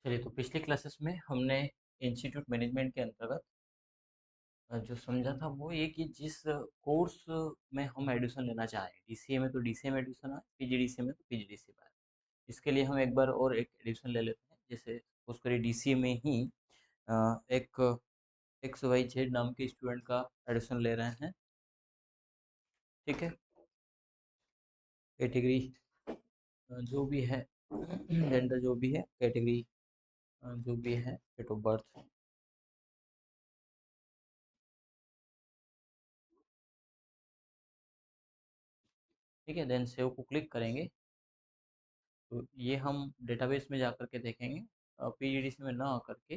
चलिए, तो पिछले क्लासेस में हमने इंस्टीट्यूट मैनेजमेंट के अंतर्गत जो समझा था वो ये कि जिस कोर्स में हम एडमिशन लेना चाहें, डीसीए में तो डीसीए में एडमिशन आए, पीजीडीसीए में तो पीजीडीसीए में आए। इसके लिए हम एक बार और एक एडमिशन ले लेते हैं। जैसे उस करिए डीसीए में ही एक एक्स वाई जेड नाम के स्टूडेंट का एडमिशन ले रहे हैं। ठीक है, कैटेगरी जो भी है, जेंडर जो भी है, कैटेगरी जो भी है, डेट ऑफ बर्थ। ठीक है, देन सेव को क्लिक करेंगे तो ये हम डेटाबेस में जा कर के देखेंगे। पीजीडीसी में ना आकर के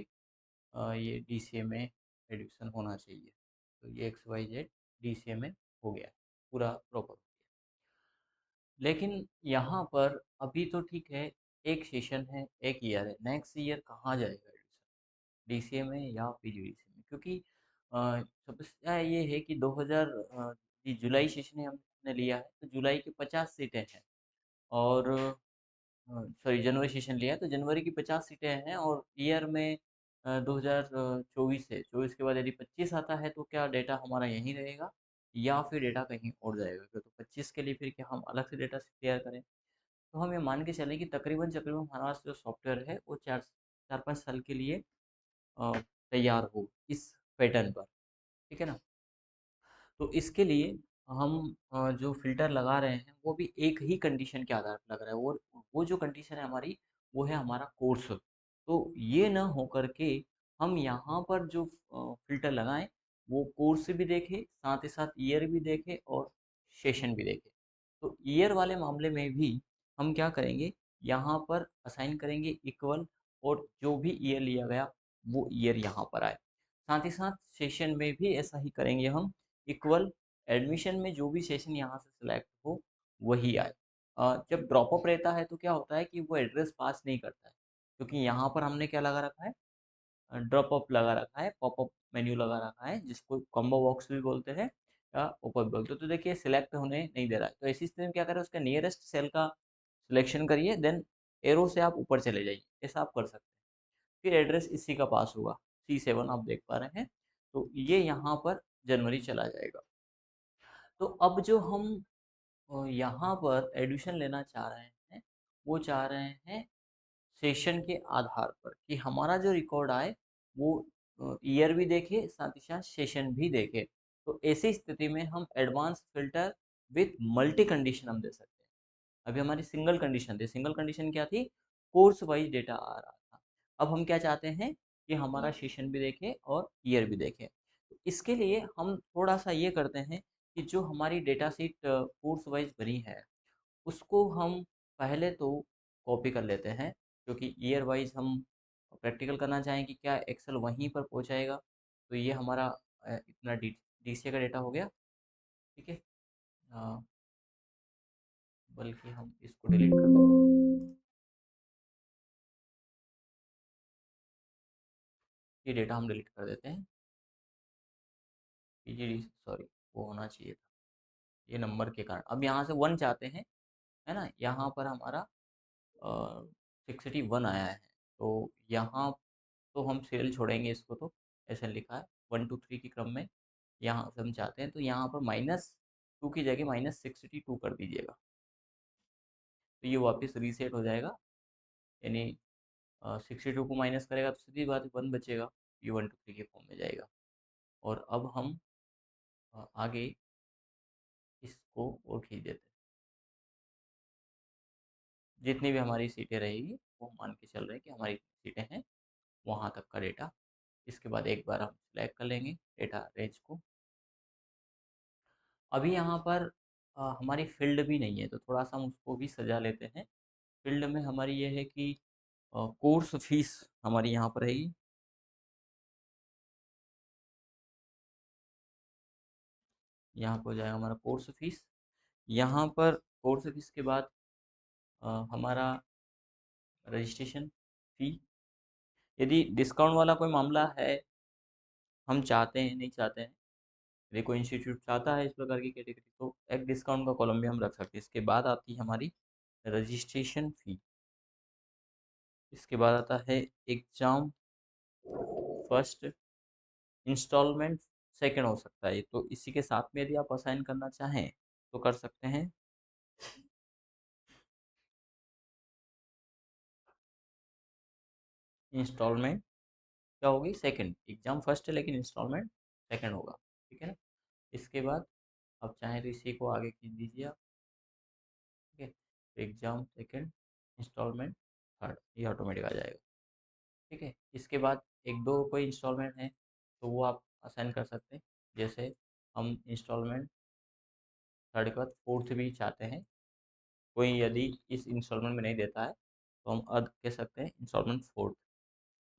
ये डीसीए में एडमिशन होना चाहिए। तो ये एक्स वाई जेड डीसीए में हो गया, पूरा प्रॉपर हो गया। लेकिन यहाँ पर अभी तो ठीक है, एक सेशन है, एक ईयर है, नेक्स्ट ईयर कहाँ जाएगा एडमिशन, डीसीए में या पीजीडीसी में? क्योंकि समस्या ये है कि 2000 जी जुलाई सेशन हमने लिया है तो जुलाई की 50 सीटें हैं, और सॉरी जनवरी सेशन लिया है तो जनवरी की 50 सीटें हैं, और ईयर में 2024 है। 24 के बाद यदि 25 आता है तो क्या डेटा हमारा यहीं रहेगा या फिर डेटा कहीं और जाएगा? तो 25 के लिए फिर क्या हम अलग से डेटा तैयार करें? तो हम ये मान के चलें कि तकरीबन तकरीबन हमारा जो सॉफ्टवेयर है वो 4-5 साल के लिए अ, तैयार हो इस पैटर्न पर। ठीक है ना? तो इसके लिए हम जो फ़िल्टर लगा रहे हैं वो भी एक ही कंडीशन के आधार पर लग रहा है, और वो जो कंडीशन है हमारी, वो है हमारा कोर्स। तो ये ना हो कर के हम यहाँ पर जो फ़िल्टर लगाएँ वो कोर्स भी देखे, साथ ही साथ ईयर भी देखे और सेशन भी देखे। तो ईयर वाले मामले में भी हम क्या करेंगे, यहाँ पर असाइन करेंगे इक्वल, और जो भी ईयर लिया गया वो ईयर यहाँ पर आए। साथ ही साथ सेशन में भी ऐसा ही करेंगे हम, इक्वल, एडमिशन में जो भी सेशन यहाँ से सिलेक्ट हो वही आए। जब ड्रॉप अप रहता है तो क्या होता है कि वो एड्रेस पास नहीं करता है, क्योंकि यहाँ पर हमने क्या लगा रखा है, ड्रॉप अप लगा रखा है, पॉपअप मेन्यू लगा रखा है, जिसको कॉम्बो बॉक्स भी बोलते हैं या पॉपअप बोलते हैं। तो देखिए सिलेक्ट होने नहीं दे रहा है, तो ऐसी स्थिति में क्या करें, उसका नियरेस्ट सेल का सिलेक्शन करिए, देन एरो से आप ऊपर चले जाइए, ऐसा आप कर सकते हैं। फिर एड्रेस इसी का पास होगा, C7 आप देख पा रहे हैं, तो ये यहाँ पर जनवरी चला जाएगा। तो अब जो हम यहाँ पर एडमिशन लेना चाह रहे हैं, वो चाह रहे हैं सेशन के आधार पर कि हमारा जो रिकॉर्ड आए वो ईयर भी देखे, साथ ही साथ सेशन भी देखे। तो ऐसी स्थिति में हम advance filter with multi condition हम दे सकते हैं। अभी हमारी सिंगल कंडीशन थी, सिंगल कंडीशन क्या थी, कोर्स वाइज डेटा आ रहा था। अब हम क्या चाहते हैं कि हमारा सेशन भी देखे और ईयर भी देखे। तो इसके लिए हम थोड़ा सा ये करते हैं कि जो हमारी डेटा शीट कोर्स वाइज बनी है उसको हम पहले तो कॉपी कर लेते हैं, क्योंकि ईयर वाइज हम प्रैक्टिकल करना चाहें कि क्या एक्सेल वहीं पर पहुंचाएगा। तो ये हमारा इतना डीसीए का डेटा हो गया। ठीक है, अ, बल्कि हम इसको डिलीट कर देते हैं, ये डेटा हम डिलीट कर देते हैं। पीजीडी सॉरी, वो होना चाहिए था ये नंबर के कारण। अब यहाँ से 1 चाहते हैं, है ना? यहाँ पर हमारा 61 आया है, तो यहाँ तो हम सीरियल छोड़ेंगे इसको, तो ऐसे लिखा है 1 2 3 के क्रम में यहाँ से हम चाहते हैं, तो यहाँ पर -2 की जगह -62 कर दीजिएगा। तो ये वापस रीसेट हो जाएगा, यानी 62 को माइनस करेगा तो सीधी बात 1 बचेगा, ये 1 2 3 के फॉर्म में जाएगा। और अब हम आगे इसको और खींच देते हैं, जितनी भी हमारी सीटें रहेगी वो मान के चल रहे हैं कि हमारी सीटें हैं, वहाँ तक का डेटा। इसके बाद एक बार हम सिलेक्ट कर लेंगे डेटा रेंज को। अभी यहाँ पर हमारी फील्ड भी नहीं है, तो थोड़ा सा हम उसको भी सजा लेते हैं। फील्ड में हमारी ये है कि कोर्स फीस हमारी यहाँ पर रहेगी। यहाँ पर हो जाएगा हमारा कोर्स फीस। यहाँ पर कोर्स फीस के बाद हमारा रजिस्ट्रेशन फ़ी। यदि डिस्काउंट वाला कोई मामला है, हम चाहते हैं, नहीं चाहते हैं, यदि कोई इंस्टीट्यूट चाहता है इस प्रकार की कैटेगरी, तो एक डिस्काउंट का कॉलम भी हम रख सकते हैं। इसके बाद आती है हमारी रजिस्ट्रेशन फ़ी। इसके बाद आता है एग्जाम फर्स्ट, इंस्टॉलमेंट सेकंड हो सकता है, तो इसी के साथ में यदि आप असाइन करना चाहें तो कर सकते हैं। इंस्टॉलमेंट क्या होगी, सेकंड। एग्जाम फर्स्ट है लेकिन इंस्टॉलमेंट सेकंड होगा, ठीक है ना। इसके बाद आप चाहें तो इसी को आगे खींच दीजिए आप, ठीक है। तो एग्जाम सेकंड, इंस्टॉलमेंट थर्ड, ये ऑटोमेटिक आ जाएगा, ठीक है। इसके बाद एक दो कोई इंस्टॉलमेंट है तो वो आप असाइन कर सकते हैं। जैसे हम इंस्टॉलमेंट थर्ड के बाद फोर्थ भी चाहते हैं, कोई यदि इस इंस्टॉलमेंट में नहीं देता है तो हम अद कह सकते हैं इंस्टॉलमेंट फोर्थ।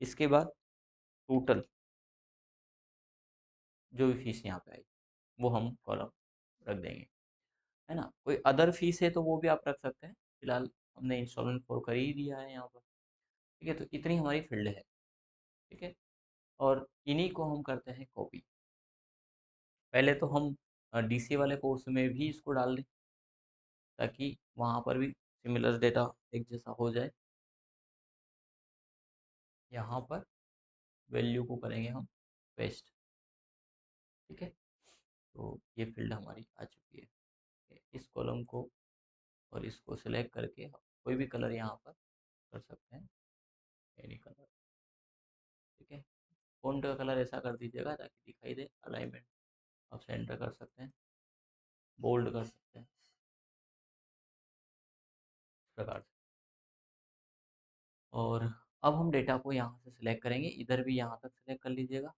इसके बाद टोटल जो भी फीस यहाँ पे आई वो हम कॉलम रख देंगे, है ना। कोई अदर फीस है तो वो भी आप रख सकते हैं, फिलहाल हमने इंस्टॉलमेंट फोर कर ही दिया है यहाँ पर, ठीक है। तो इतनी हमारी फील्ड है, ठीक है। और इन्हीं को हम करते हैं कॉपी। पहले तो हम डीसीए वाले कोर्स में भी इसको डाल दें ताकि वहाँ पर भी सिमिलर डेटा एक जैसा हो जाए। यहाँ पर वैल्यू को करेंगे हम पेस्ट, ठीक है। तो ये फील्ड हमारी आ चुकी है। इस कॉलम को और इसको सिलेक्ट करके हम कोई भी कलर यहाँ पर कर सकते हैं, एनी कलर, ठीक है। फ़ॉन्ट का कलर ऐसा कर दीजिएगा ताकि दिखाई दे। अलाइनमेंट आप सेंटर कर सकते हैं, बोल्ड कर सकते हैं, इस प्रकार से। और अब हम डेटा को यहाँ से सिलेक्ट करेंगे, इधर भी यहाँ तक सिलेक्ट कर लीजिएगा,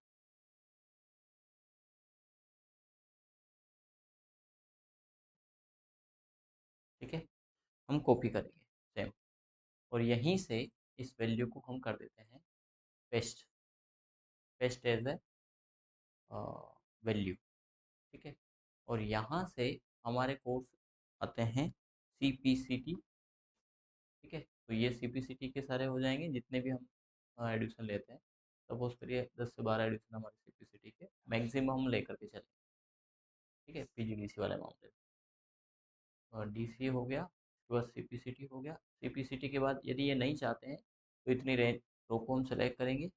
ठीक है। हम कॉपी करेंगे सेम, और यहीं से इस वैल्यू को हम कर देते हैं paste, paste as a value, ठीक है। और यहाँ से हमारे कोर्स आते हैं CPCT, ठीक है। तो ये CPCT के सारे हो जाएंगे जितने भी हम एडिशन लेते हैं। सपोज करिए 10 से 12 एडिशन हमारे CPCT के मैक्सिमम हम लेकर के चले, ठीक है। PGDC वाले मामले में और DCA हो गया, उसके बाद CPCT हो गया। CPCT के बाद यदि ये नहीं चाहते हैं तो इतनी रेंज रो को हम सेलेक्ट करेंगे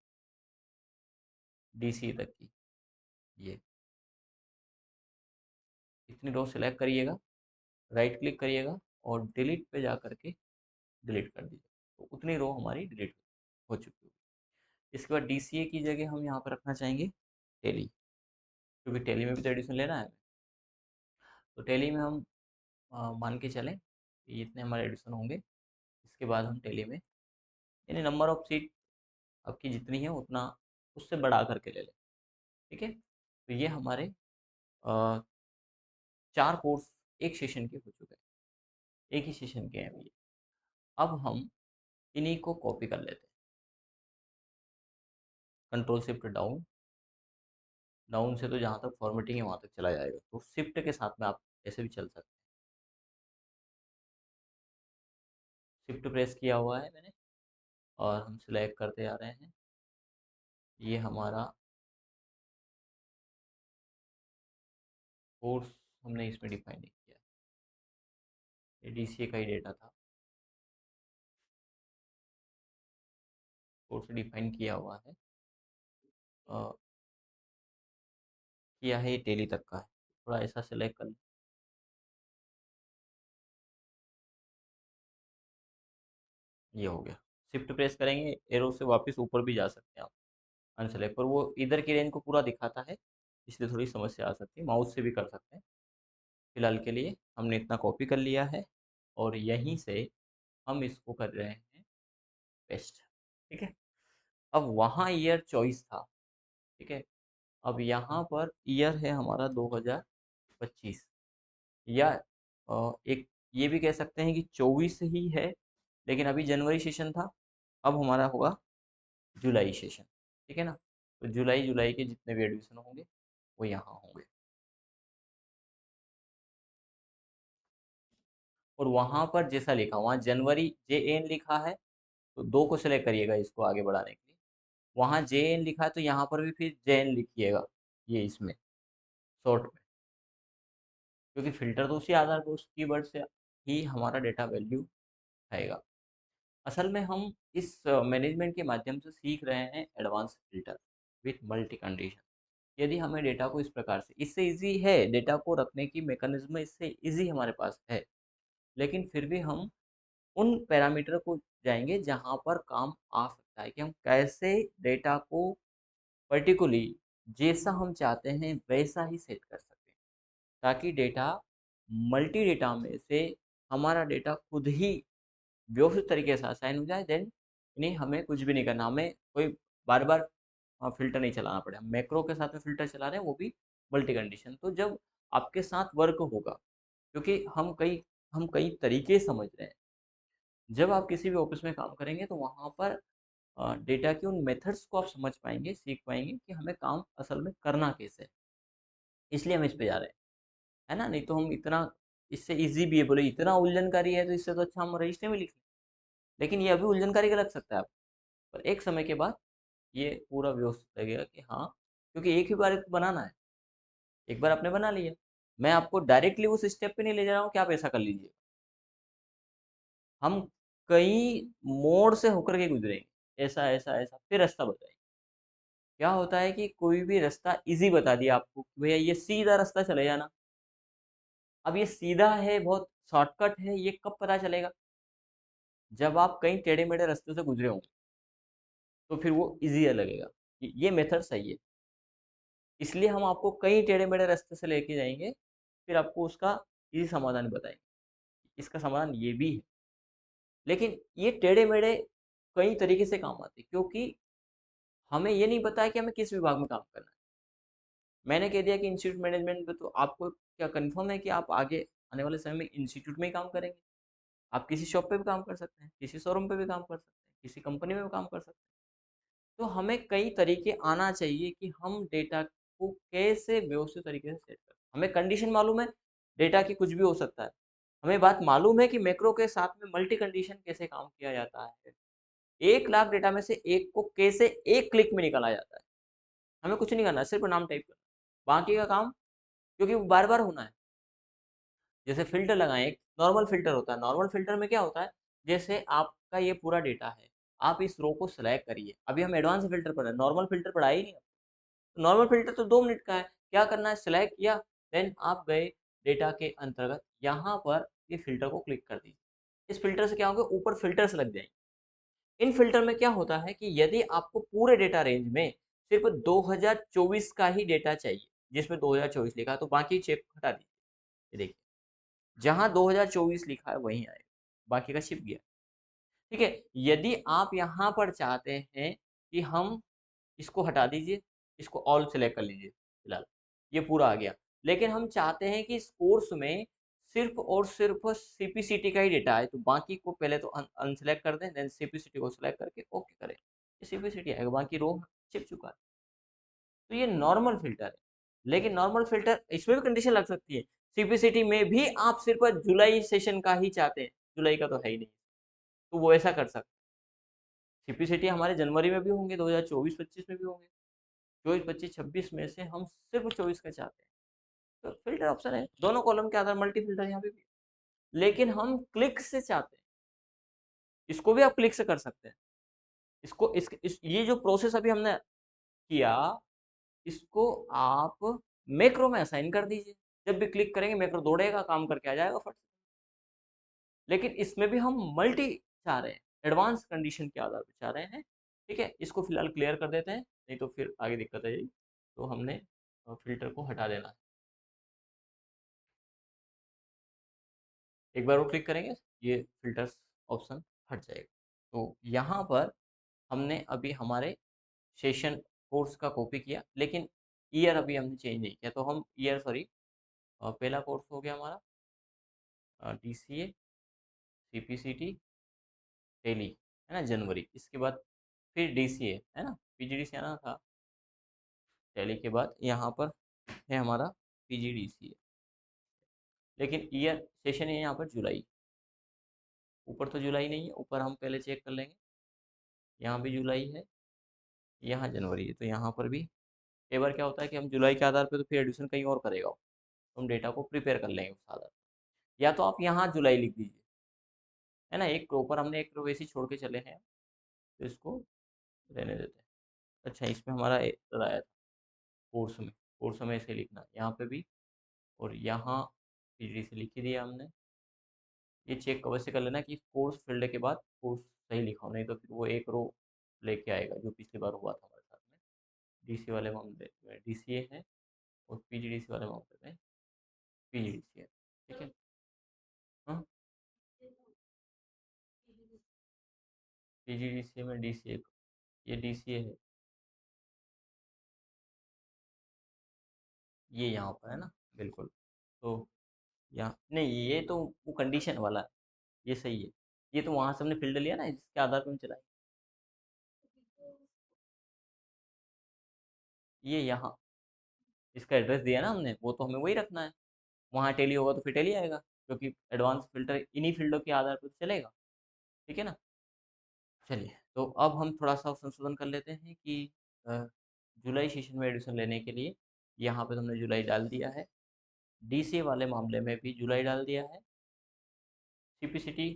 DCA तक की, ये इतनी रो सेलेक्ट करिएगा, राइट क्लिक करिएगा और डिलीट पे जा करके डिलीट कर दीजिए, तो उतनी रो हमारी डिलीट हो चुकी है। इसके बाद DCA की जगह हम यहाँ पर रखना चाहेंगे टेली, क्योंकि टेली में भी तो एडिशन लेना है। तो टेली में हम मान के चलें कि इतने हमारे एडिशन होंगे। इसके बाद हम टेली में यानी नंबर ऑफ सीट आपकी जितनी है उतना उससे बढ़ा करके ले लें, ठीक है। तो ये हमारे 4 कोर्स एक सेशन के हो चुके हैं, एक ही सेशन के हैं ये। अब हम इन्हीं को कॉपी कर लेते हैं, कंट्रोल शिफ्ट डाउन, डाउन से तो जहाँ तक फॉर्मेटिंग है वहाँ तक चला जाएगा, तो शिफ्ट के साथ में आप ऐसे भी चल सकते हैं। शिफ्ट प्रेस किया हुआ है मैंने और हम सिलेक्ट करते आ रहे हैं। ये हमारा कोर्स हमने इसमें डिफाइन नहीं किया, ये DCA का ही डेटा था, कोर्स डिफाइन किया हुआ है, किया है, ये टेली तक का है। थोड़ा ऐसा सिलेक्ट कर, ये हो गया। शिफ्ट प्रेस करेंगे एरो से वापस ऊपर भी जा सकते हैं आप अनसेलेक्ट पर, वो इधर की रेंज को पूरा दिखाता है, इसलिए थोड़ी समस्या आ सकती है। माउस से भी कर सकते हैं। फिलहाल के लिए हमने इतना कॉपी कर लिया है और यहीं से हम इसको कर रहे हैं पेस्ट, ठीक है। अब वहाँ ईयर चॉइस था, ठीक है। अब यहाँ पर ईयर है हमारा 2025, या एक ये भी कह सकते हैं कि 24 ही है, लेकिन अभी जनवरी सेशन था, अब हमारा होगा जुलाई सेशन, ठीक है ना। तो जुलाई जुलाई के जितने भी एडमिशन होंगे वो यहाँ होंगे। और वहाँ पर जैसा लिखा, वहाँ जनवरी JN लिखा है तो 2 को सेलेक्ट करिएगा इसको आगे बढ़ाने के लिए। वहाँ JN लिखा है तो यहाँ पर भी फिर JN लिखिएगा, ये इसमें शॉर्ट में, क्योंकि फिल्टर तो उसी आधार पर उस कीवर्ड से ही हमारा डेटा वैल्यू आएगा। असल में हम इस मैनेजमेंट के माध्यम से सीख रहे हैं advance filter with multi condition. यदि हमें डेटा को इस प्रकार से, इससे इजी है डेटा को रखने की मैकेनिज्म, इससे इजी हमारे पास है, लेकिन फिर भी हम उन पैरामीटर को जाएंगे जहां पर काम आ सकता है कि हम कैसे डेटा को पर्टिकुलरली जैसा हम चाहते हैं वैसा ही सेट कर सकते हैं, ताकि डेटा मल्टी डेटा में से हमारा डेटा खुद ही व्यवस्थित तरीके से असाइन हो जाए। देन नहीं, हमें कुछ भी नहीं करना, हमें कोई बार बार फ़िल्टर नहीं चलाना पड़े। हम मैक्रो के साथ में फ़िल्टर चला रहे हैं, वो भी मल्टी कंडीशन। तो जब आपके साथ वर्क होगा, क्योंकि हम कई तरीके समझ रहे हैं। जब आप किसी भी ऑफ़िस में काम करेंगे तो वहाँ पर डेटा के उन मेथड्स को आप समझ पाएँगे, सीख पाएँगे कि हमें काम असल में करना कैसे है। इसलिए हम इस पे जा रहे हैं, है ना? नहीं तो हम इतना, इससे ईज़ी भी है, बोले इतना उलझनकारी है तो इससे तो अच्छा हम रजिस्टर में लिख लें। लेकिन ये अभी उलझनकारी का लग सकता है आपको, पर एक समय के बाद ये पूरा व्यवस्थित लगेगा कि हाँ, क्योंकि एक ही बार इसको बनाना है, एक बार आपने बना लिया। मैं आपको डायरेक्टली उस स्टेप पे नहीं ले जा रहा हूँ कि आप ऐसा कर लीजिए। हम कई मोड़ से होकर के गुजरेंगे, ऐसा, ऐसा, ऐसा, फिर रास्ता बताएँगे। क्या होता है कि कोई भी रास्ता ईज़ी बता दिया आपको कि भैया ये सीधा रास्ता चले जाना। अब ये सीधा है, बहुत शॉर्टकट है, ये कब पता चलेगा? जब आप कई टेढ़े-मेढ़े रास्ते से गुजरे होंगे, तो फिर वो ईज़ी लगेगा कि ये मेथड सही है। इसलिए हम आपको कई टेढ़े-मेढ़े रास्ते से लेके जाएँगे, फिर आपको उसका ईज़ी समाधान बताएँगे। इसका समाधान ये भी है, लेकिन ये टेढ़े-मेढ़े कई तरीके से काम आते हैं, क्योंकि हमें ये नहीं पता है कि हमें किस विभाग में काम करना है। मैंने कह दिया कि इंस्टीट्यूट मैनेजमेंट में, तो आपको क्या कन्फर्म है कि आप आगे आने वाले समय में इंस्टीट्यूट में ही काम करेंगे? आप किसी शॉप पे भी काम कर सकते हैं, किसी शोरूम पे भी काम कर सकते हैं, किसी कंपनी में भी काम कर सकते हैं। तो हमें कई तरीके आना चाहिए कि हम डेटा को कैसे व्यवस्थित तरीके से सेट करें। हमें कंडीशन मालूम है, डेटा की कुछ भी हो सकता है। हमें बात मालूम है कि मैक्रो के साथ में मल्टी कंडीशन कैसे काम किया जाता है। 1 लाख डेटा में से एक को कैसे 1 क्लिक में निकाला जाता है। हमें कुछ नहीं करना, सिर्फ नाम टाइप करना। बाकी का काम, क्योंकि वो बार-बार होना है। जैसे फ़िल्टर लगाएँ, एक नॉर्मल फ़िल्टर होता है। नॉर्मल फ़िल्टर में क्या होता है, जैसे आपका ये पूरा डेटा है, आप इस रो को सेलेक्ट करिए। अभी हम एडवांस फ़िल्टर पढ़ रहे हैं, नॉर्मल फ़िल्टर पढ़ा ही नहीं। नॉर्मल फ़िल्टर तो 2 मिनट का है। क्या करना है, सेलेक्ट किया, देन आप गए डेटा के अंतर्गत, यहाँ पर ये फ़िल्टर को क्लिक कर दीजिए। इस फ़िल्टर से क्या होगा, ऊपर फ़िल्टर्स लग जाएँगे। इन फ़िल्टर में क्या होता है कि यदि आपको पूरे डेटा रेंज में सिर्फ़ 2024 का ही डेटा चाहिए, जिसमें 2024 लिखा है, तो बाकी चेक हटा दीजिए। ये देखिए, जहाँ 2024 लिखा है वहीं आएगा, बाकी का छिप गया। ठीक है? यदि आप यहाँ पर चाहते हैं कि हम इसको हटा दीजिए, इसको ऑल सेलेक्ट कर लीजिए फिलहाल, ये पूरा आ गया। लेकिन हम चाहते हैं कि इस कोर्स में सिर्फ़ और सिर्फ़ सीपीसीटी का ही डेटा आए, तो बाकी को पहले तो अनसेलेक्ट कर दें, देन सीपीसीटी को सेलेक्ट करके ओके करें। ये सीपीसीटी आएगा, बाकी रो छिप चुका है। तो ये नॉर्मल फ़िल्टर है। लेकिन नॉर्मल फ़िल्टर, इसमें भी कंडीशन लग सकती है। सीपीसीटी में भी आप सिर्फ़ जुलाई सेशन का ही चाहते हैं, जुलाई का तो है ही नहीं, तो वो ऐसा कर सकते हैं। सीपीसीटी हमारे जनवरी में भी होंगे, 2024-25 में भी होंगे। 24, 25, 26 में से हम सिर्फ़ 24 का चाहते हैं। तो फ़िल्टर ऑप्शन है, दोनों कॉलम के आधार मल्टी फ़िल्टर यहाँ पे भी है। लेकिन हम क्लिक से चाहते हैं, इसको भी आप क्लिक से कर सकते हैं। इसको इस ये जो प्रोसेस अभी हमने किया, इसको आप मैक्रो में असाइन कर दीजिए। जब भी क्लिक करेंगे मैक्रो दौड़ेगा, काम करके आ जाएगा फट से। लेकिन इसमें भी हम मल्टी चाह रहे हैं, एडवांस कंडीशन के आधार पे चाह रहे हैं। ठीक है? इसको फिलहाल क्लियर कर देते हैं, नहीं तो फिर आगे दिक्कत आ जाएगी। तो हमने फ़िल्टर को हटा देना है। एक बार वो क्लिक करेंगे, ये फ़िल्टर्स ऑप्शन हट जाएगा। तो यहाँ पर हमने अभी हमारे सेशन कोर्स का कॉपी किया, लेकिन ईयर अभी हमने चेंज नहीं किया। तो हम ईयर, सॉरी, पहला कोर्स हो गया हमारा डीसीए, सीपीसीटी, टेली, है ना, जनवरी। इसके बाद फिर डीसीए, है ना, पीजीडीसीए आना था। टेली के बाद यहाँ पर है हमारा पीजीडीसीए, लेकिन ईयर सेशन है यहाँ पर जुलाई। ऊपर तो जुलाई नहीं है, ऊपर हम पहले चेक कर लेंगे। यहाँ भी जुलाई है, यहाँ जनवरी है, तो यहाँ पर भी कई बार क्या होता है कि हम जुलाई के आधार पे तो फिर एडिशन कहीं और करेगा वो, तो हम डेटा को प्रिपेयर कर लेंगे उस आधार पे। या तो आप यहाँ जुलाई लिख दीजिए, है ना, एक रो पर हमने एक रो वैसी छोड़ के चले हैं, तो इसको रहने देते हैं। अच्छा, इसमें हमारा एरर आया था कोर्स में। कोर्स में ऐसे लिखना है, यहाँ पे भी, और यहाँ पीडी से लिख ही दिया हमने। ये चेक अवश्य कर लेना कि कोर्स फील्ड के बाद कोर्स सही लिखा हो, नहीं तो फिर वो एक रो लेके आएगा जो पिछली बार हुआ था हमारे साथ में। डीसी वाले मामले में डीसीए है, और पीजीडीसी वाले मामले में पीजीडीसी है। ठीक है। हाँ, पीजीडीसी में डीसीए, ये डीसीए है, ये यहाँ पर है ना, बिल्कुल। तो यहाँ नहीं, ये तो वो कंडीशन वाला है, ये सही है। ये तो वहां से हमने फील्ड लिया ना, जिसके आधार पर हम चलाए। ये यहाँ इसका एड्रेस दिया ना हमने, वो तो हमें वही रखना है। वहाँ टेली होगा तो फिर टेली आएगा, क्योंकि एडवांस फिल्टर इन्हीं फील्डों के आधार पर चलेगा। ठीक है ना। चलिए, तो अब हम थोड़ा सा संशोधन कर लेते हैं कि अ, जुलाई सेशन में एडमिशन लेने के लिए यहाँ पे हमने जुलाई डाल दिया है, डीसीए वाले मामले में भी जुलाई डाल दिया है, सीपीसीटी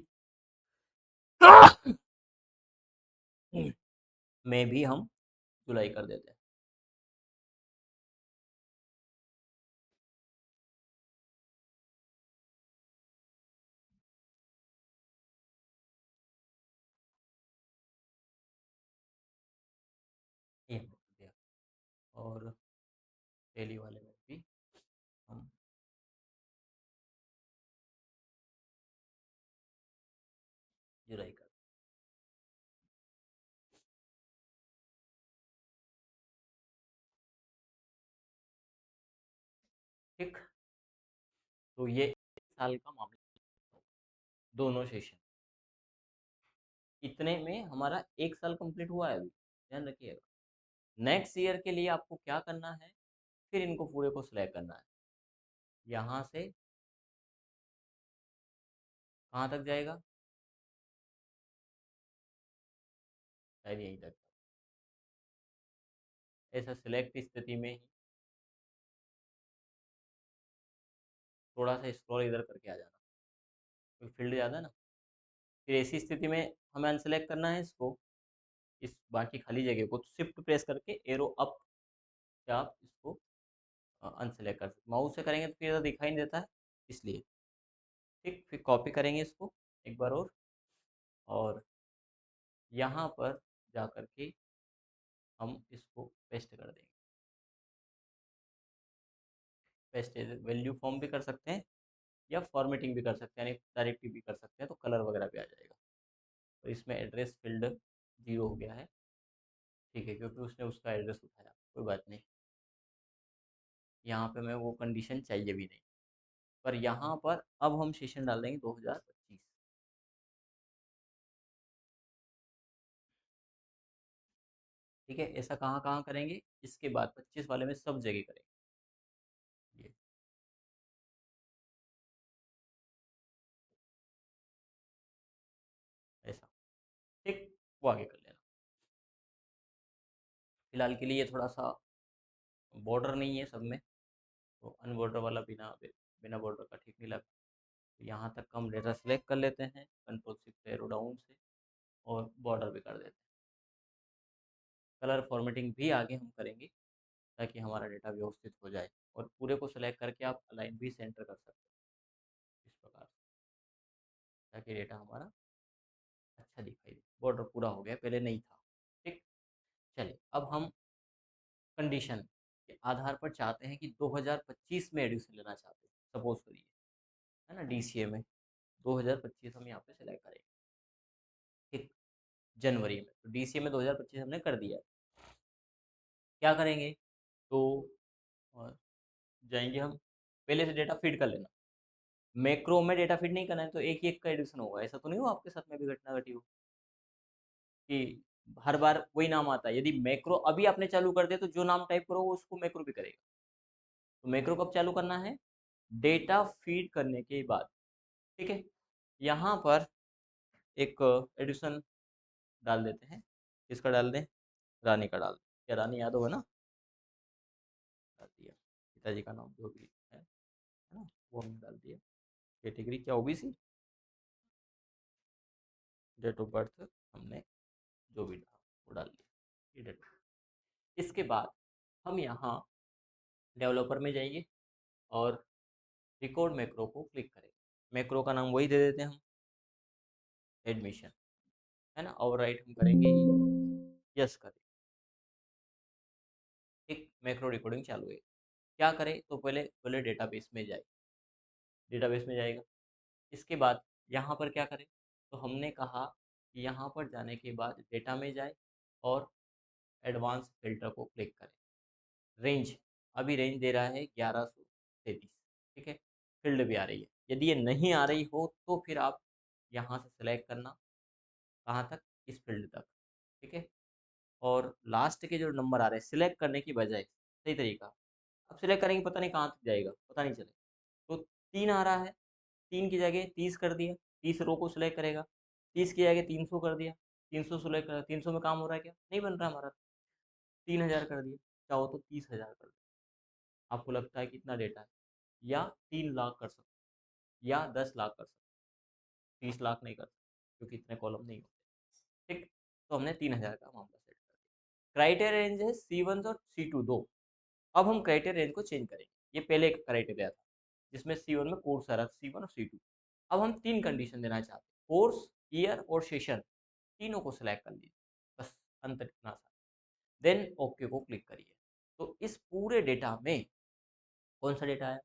में भी हम जुलाई कर देते हैं। ये हमने कर दिया, और टेली वाले में भी हम जुलाई कर। ठीक। तो ये 1 साल का मामला, दोनों सेशन, इतने में हमारा 1 साल कंप्लीट हुआ है अभी, ध्यान रखिएगा। नेक्स्ट ईयर के लिए आपको क्या करना है, फिर इनको पूरे को सिलेक्ट करना है। यहाँ से कहाँ तक जाएगा, शायद यहीं तक। ऐसा सिलेक्ट स्थिति में ही थोड़ा सा स्क्रॉल इधर करके आ जाना, क्योंकि फील्ड ज़्यादा है ना। फिर ऐसी स्थिति में हमें अनसेलेक्ट करना है इसको, इस बाकी खाली जगह को, तो शिफ्ट प्रेस करके एरो अप से आप इसको अनसेलेक्ट कर सकते। माउस से करेंगे तो फिर इधर दिखाई नहीं देता है, इसलिए। ठीक, फिर कॉपी करेंगे इसको एक बार और यहाँ पर जा कर के हम इसको पेस्ट कर देंगे। पेस्ट वैल्यू फॉर्म भी कर सकते हैं, या फॉर्मेटिंग भी कर सकते हैं, यानी डायरेक्टली भी कर सकते हैं, तो कलर वगैरह भी आ जाएगा। तो इसमें एड्रेस फील्ड 0 हो गया है। ठीक है, क्योंकि उसने उसका एड्रेस उठाया, कोई बात नहीं। यहाँ पे मैं वो कंडीशन चाहिए भी नहीं, पर यहाँ पर अब हम सेशन डाल देंगे 2025। ठीक है, ऐसा कहाँ कहाँ करेंगे, इसके बाद 25 वाले में सब जगह करेंगे ये, ऐसा। ठीक, वो आगे कर लेना। फिलहाल के लिए थोड़ा सा बॉर्डर नहीं है सब में, तो अनबॉर्डर वाला बिना बिना बॉर्डर का ठीक नहीं लगता। तो यहाँ तक हम डेटा सेलेक्ट कर लेते हैं कंट्रोल शिफ्ट एरो डाउन से, और बॉर्डर भी कर देते हैं। कलर फॉर्मेटिंग भी आगे हम करेंगे, ताकि हमारा डेटा व्यवस्थित हो जाए, और पूरे को सिलेक्ट करके आप अलाइन भी सेंटर कर सकते हैं इस प्रकार से, ताकि डेटा हमारा अच्छा दिखाई दे। बॉर्डर पूरा हो गया, पहले नहीं था। ठीक। चलिए, अब हम कंडीशन के आधार पर चाहते हैं कि 2025 में एडमिशन लेना चाहते हैं, सपोज करिए, है ना, डीसीए में 2025 हम यहाँ पे सिलेक्ट करेंगे। ठीक, जनवरी में, तो डीसीए में 2025 हमने कर दिया। क्या करेंगे, तो अ, जाएंगे हम, पहले से डेटा फीड कर लेना। मैक्रो में डेटा फीड नहीं करना है, तो एक ही एक का एडिशन होगा। ऐसा तो नहीं हुआ आपके साथ में भी घटना घटी हो कि हर बार वही नाम आता है? यदि मैक्रो अभी आपने चालू कर दिया, तो जो नाम टाइप करो वो उसको मैक्रो भी करेगा। तो मैक्रो कब चालू करना है, डेटा फीड करने के बाद। ठीक है, यहाँ पर एक एडिशन डाल देते हैं। किसका डाल दें, रानी का डाल दें। क्या रानी यादव है ना, डाल दिया। पिताजी का नाम जो भी है ना, वो हमने डाल दिया। कैटेगरी क्या, ओबीसी? डेट ऑफ बर्थ हमने जो भी डाला वो डाल दिया, ये डेट। इसके बाद हम यहाँ डेवलपर में जाएंगे और रिकॉर्ड मैक्रो को क्लिक करेंगे। मैक्रो का नाम वही दे देते हैं हम, एडमिशन, है ना। ओवरराइट हम करेंगे ही, यस करें। एक मैक्रो रिकॉर्डिंग चालू है। क्या करें तो पहले पहले डेटाबेस में जाए, डेटाबेस में जाएगा। इसके बाद यहाँ पर क्या करें, तो हमने कहा कि यहाँ पर जाने के बाद डेटा में जाए और एडवांस फिल्टर को क्लिक करें। रेंज, अभी रेंज दे रहा है 1133, ठीक है। फील्ड भी आ रही है। यदि ये नहीं आ रही हो तो फिर आप यहाँ से सेलेक्ट करना, कहाँ तक, इस फील्ड तक, ठीक है। और लास्ट के जो नंबर आ रहे हैं सिलेक्ट करने की बजाय, सही तरीका, अब सिलेक्ट करेंगे पता नहीं कहाँ तक जाएगा, पता नहीं चले। तो 3 आ रहा है, 3 की जगह 30 कर दिया, 30 रो को सिलेक्ट करेगा, 30 की जगह 300 कर दिया, 300 सिलेक्ट कर, 300 में काम हो रहा है क्या, नहीं बन रहा हमारा, 3000 कर दिया, चाहो तो 30,000 कर दिया। आपको लगता है कितना डेटा है, या 3 लाख कर सकते, या 10 लाख कर सकते, 30 लाख नहीं कर सकते क्योंकि इतने कॉलम नहीं होते, ठीक। तो हमने 3000 का मामला सेट कर दिया। क्राइटेरिया रेंज है C1 और C2 दो। अब हम क्राइटेरिया रेंज को चेंज करेंगे। ये पहले एक क्राइटेरिया था जिसमें C1 में कोर्स आ रहा था, C1 और C2। अब हम 3 कंडीशन देना चाहते हैं, कोर्स, ईयर और सेशन, तीनों को सिलेक्ट कर लीजिए, बस, अंतर इतना सा। देन ओके को क्लिक करिए। तो इस पूरे डेटा में कौन सा डेटा आया,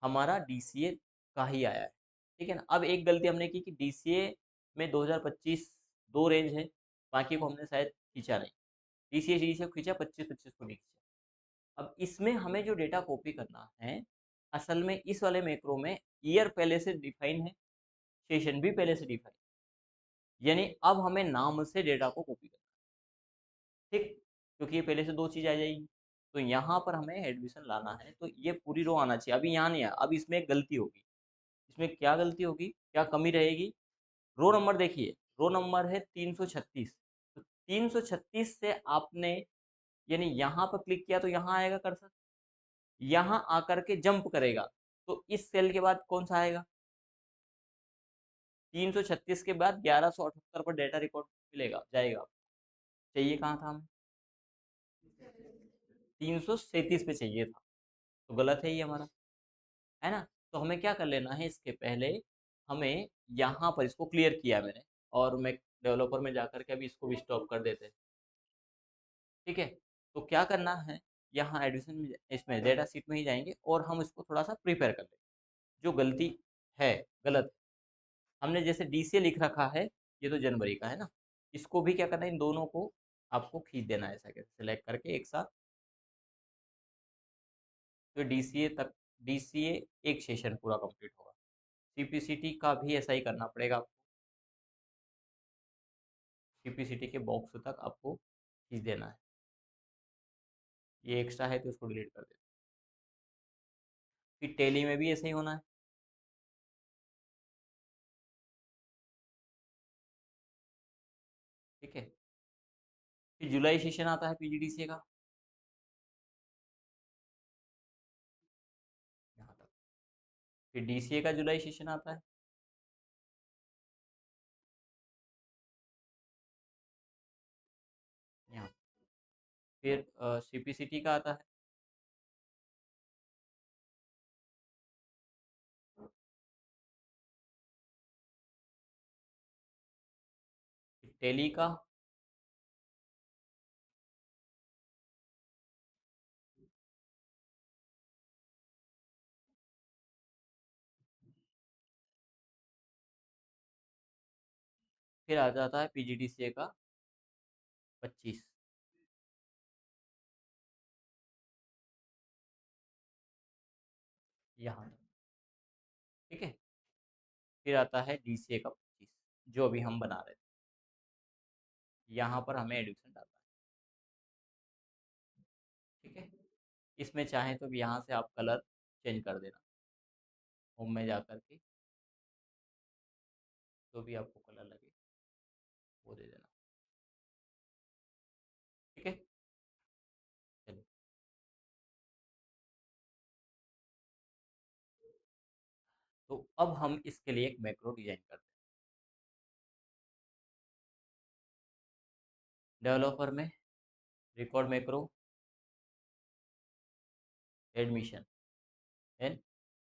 हमारा DCA का ही आया है, ठीक है ना। अब एक गलती हमने की कि DCA में 2025 दो रेंज है, बाकी को हमने शायद खींचा नहीं, DCA खींचा, 25-25 को नहीं खींचा। अब इसमें हमें जो डेटा कॉपी करना है, असल में इस वाले मैक्रो में ईयर पहले से डिफाइन है, सेशन भी पहले से डिफाइन, यानी अब हमें नाम से डेटा को कॉपी करना है, ठीक। क्योंकि ये पहले से दो चीज आ जाएगी, तो यहाँ पर हमें एडमिशन लाना है, तो ये पूरी रो आना चाहिए। अभी यहाँ नहीं आया, अब इसमें एक गलती होगी। इसमें क्या गलती होगी, क्या कमी रहेगी, रो नंबर देखिए, रो नंबर है 336। तो 336 से आपने, यानी यहाँ पर क्लिक किया तो यहाँ आएगा कर्सर, यहाँ आकर के जंप करेगा तो इस सेल के बाद कौन सा आएगा, 336 के बाद 1178 पर डेटा रिकॉर्ड मिलेगा, जाएगा। चाहिए कहाँ था हमें, 337 पे चाहिए था, तो गलत है ये हमारा, है ना। तो हमें क्या कर लेना है, इसके पहले हमें यहाँ पर, इसको क्लियर किया मैंने, और मैं डेवलपर में जाकर के अभी इसको भी स्टॉप कर देते हैं, ठीक है। तो क्या करना है, यहाँ एडिशन में, इसमें डेटा सीट में ही जाएंगे और हम इसको थोड़ा सा प्रिपेयर कर लेंगे। जो गलती है, गलत, हमने जैसे DCA लिख रखा है, ये तो जनवरी का है ना, इसको भी क्या करना है, इन दोनों को आपको खींच देना है, ऐसा कैसे सिलेक्ट करके एक साथ। तो DCA तक, DCA एक सेशन पूरा कंप्लीट होगा। CPCT का भी ऐसा ही करना पड़ेगा आपको, CPCT के बॉक्स तक आपको खींच देना है। ये एक्स्ट्रा है तो इसको डिलीट कर देना। फिर टेली में भी ऐसा ही होना है, ठीक है। फिर जुलाई सेशन आता है PGDCA का, यहाँ तक। फिर DCA का जुलाई सेशन आता है, यहाँ। फिर CPCT का आता है, फिर टेली का, फिर आ जाता है PGDCA का 25, यहाँ तक, ठीक है। फिर आता है DCA का 25, जो अभी हम बना रहे थे, यहाँ पर हमें एडिशन डालना है, ठीक है। इसमें चाहें तो भी यहाँ से आप कलर चेंज कर देना, होम में जा कर के जो भी आपको कलर लगे वो दे देना, ठीक है। चलिए, तो अब हम इसके लिए एक मैक्रो डिजाइन करते हैं। डेवलपर में record macro admission and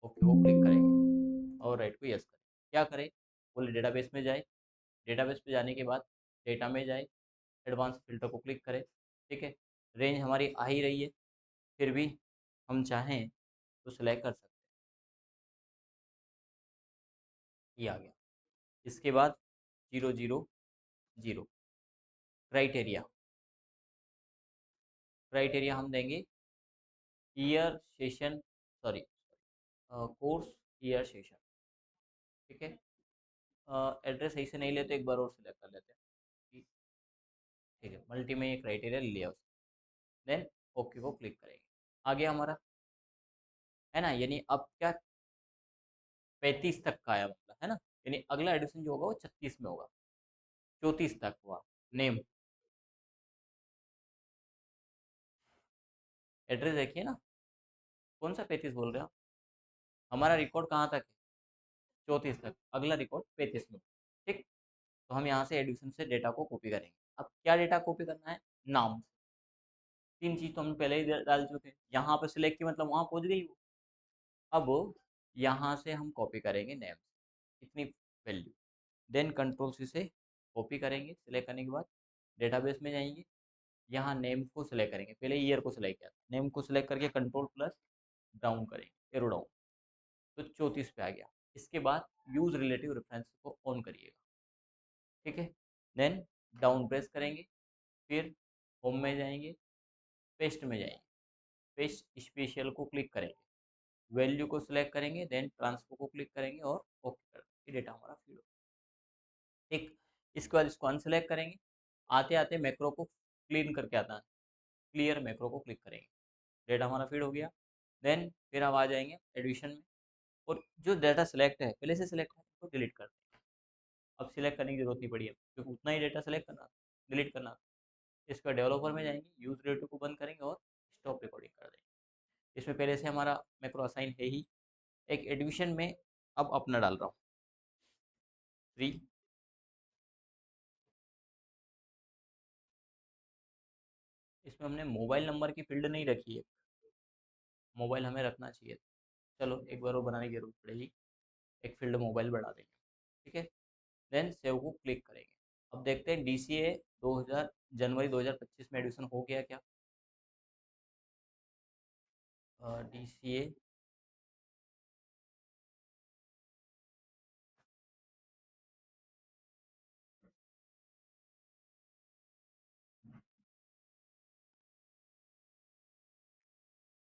okay वो क्लिक करेंगे और राइट को यस करें। क्या करें, बोले डेटाबेस में जाए, डेटाबेस पे जाने के बाद डेटा में जाए, एडवांस फिल्टर को क्लिक करें। ठीक है, रेंज हमारी आ ही रही है, फिर भी हम चाहें तो सिलेक्ट कर सकते हैं। ये आ गया। इसके बाद 0 0 0 क्राइटेरिया, क्राइटेरिया हम देंगे year session, sorry course year session. ठीक है, एड्रेस सही से नहीं लेते, एक बार और सिलेक्ट कर लेते हैं। ठीक है, मल्टी में ये क्राइटेरिया ले लिया उसने, देन ओके को क्लिक करेंगे। आ गया हमारा, है ना, यानी अब क्या 35 तक का आया मतलब, है ना, यानी अगला एडिशन जो होगा वो 36 में होगा, 34 तक हुआ। नेम, एड्रेस देखिए ना, कौन सा 35 बोल रहे हो, हमारा रिकॉर्ड कहाँ तक है, 34 तक, अगला रिकॉर्ड 35 में। ठीक, तो हम यहाँ से एडिशन से डेटा को कॉपी करेंगे। अब क्या डेटा कॉपी करना है, नाम, तीन चीज तो हम पहले ही डाल चुके हैं, यहाँ पे सिलेक्ट की मतलब वहां पहुंच गई वो। अब यहाँ से हम कॉपी करेंगे नेम, इतनी वैल्यू, देन कंट्रोल सी से कॉपी करेंगे। सिलेक्ट करने के बाद डेटाबेस में जाएंगे, यहाँ नेम को सिलेक्ट करेंगे, पहले ईयर को सिलेक्ट किया था, नेम को सिलेक्ट करके कंट्रोल प्लस डाउन करेंगे, एरो डाउन, तो 34 पे आ गया। इसके बाद यूज रिलेटिव रेफरेंस को ऑन करिएगा। ठीक है, देन डाउन प्रेस करेंगे, फिर होम में जाएंगे, पेस्ट में जाएंगे, पेस्ट स्पेशल को क्लिक करेंगे, वैल्यू को सिलेक्ट करेंगे, देन ट्रांसफर को क्लिक करेंगे और ओके कर देंगे, डेटा हमारा फीड हो। ठीक, इसके बाद इसको अनसेलेक्ट करेंगे, आते आते मैक्रो को क्लीन करके आता है, क्लियर मैक्रो को क्लिक करेंगे, डेटा हमारा फीड हो गया। देन फिर हम आ जाएंगे एडिशन में, और जो डाटा सिलेक्ट है पहले से सिलेक्ट है उसको डिलीट कर देंगे। अब सिलेक्ट करने की जरूरत नहीं पड़ी है, क्योंकि उतना ही डेटा सेलेक्ट करना, डिलीट करना। इसका डेवलपर में जाएंगे, यूज रिलेटिव को बंद करेंगे और स्टॉप रिकॉर्डिंग कर देंगे। इसमें पहले से हमारा मैक्रो असाइन है ही। एक एडमिशन में अब अपना डाल रहा हूँ 3, इसमें हमने मोबाइल नंबर की फील्ड नहीं रखी है, मोबाइल हमें रखना चाहिए। चलो एक बार वो बनाने की जरूरत पड़ेगी, एक फील्ड मोबाइल बढ़ा देंगे। ठीक है, देन सेव को क्लिक करेंगे। अब देखते हैं DCA 2000 जनवरी 2025 में एडमिशन हो गया क्या। DCA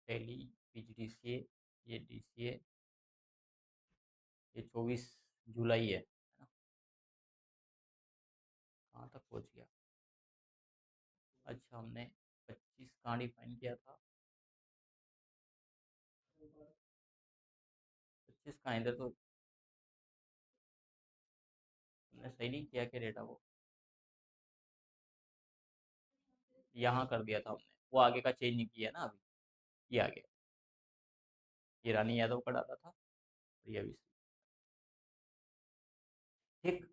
दिल्ली PGDCA, ये DCA, ये 24 जुलाई है ना, कहाँ तक पहुँच गया। अच्छा, हमने 25 कहाँ डिफाइन किया था, 25 कहाँ, इधर तो हमने सही नहीं किया कि डेटा को यहाँ कर दिया था हमने, वो आगे का चेंज नहीं किया ना अभी, ये आ गया, ये रानी यादव का डाला था और ये अभी। ठीक,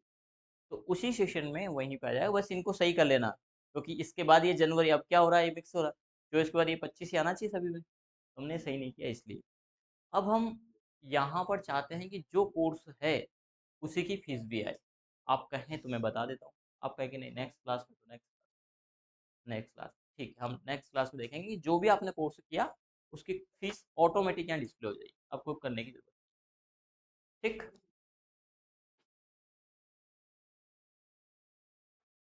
तो उसी सेशन में वहीं पे आ जाएगा, बस इनको सही कर लेना, क्योंकि इसके बाद ये जनवरी, अब क्या हो रहा है, ये मिक्स हो रहा है, जो इसके बाद ये 25 ही आना चाहिए सभी में, हमने सही नहीं किया इसलिए। अब हम यहाँ पर चाहते हैं कि जो कोर्स है उसी की फीस भी आए। आप कहें तो मैं बता देता हूँ, आप कहें कि नहीं नेक्स्ट क्लास में, तो नेक्स्ट, नेक्स्ट क्लास, ठीक है, हम नेक्स्ट क्लास में देखेंगे कि जो भी आपने कोर्स किया उसकी फीस ऑटोमेटिक यहाँ डिस्प्ले हो जाएगी, आपको करने की जरूरत। ठीक।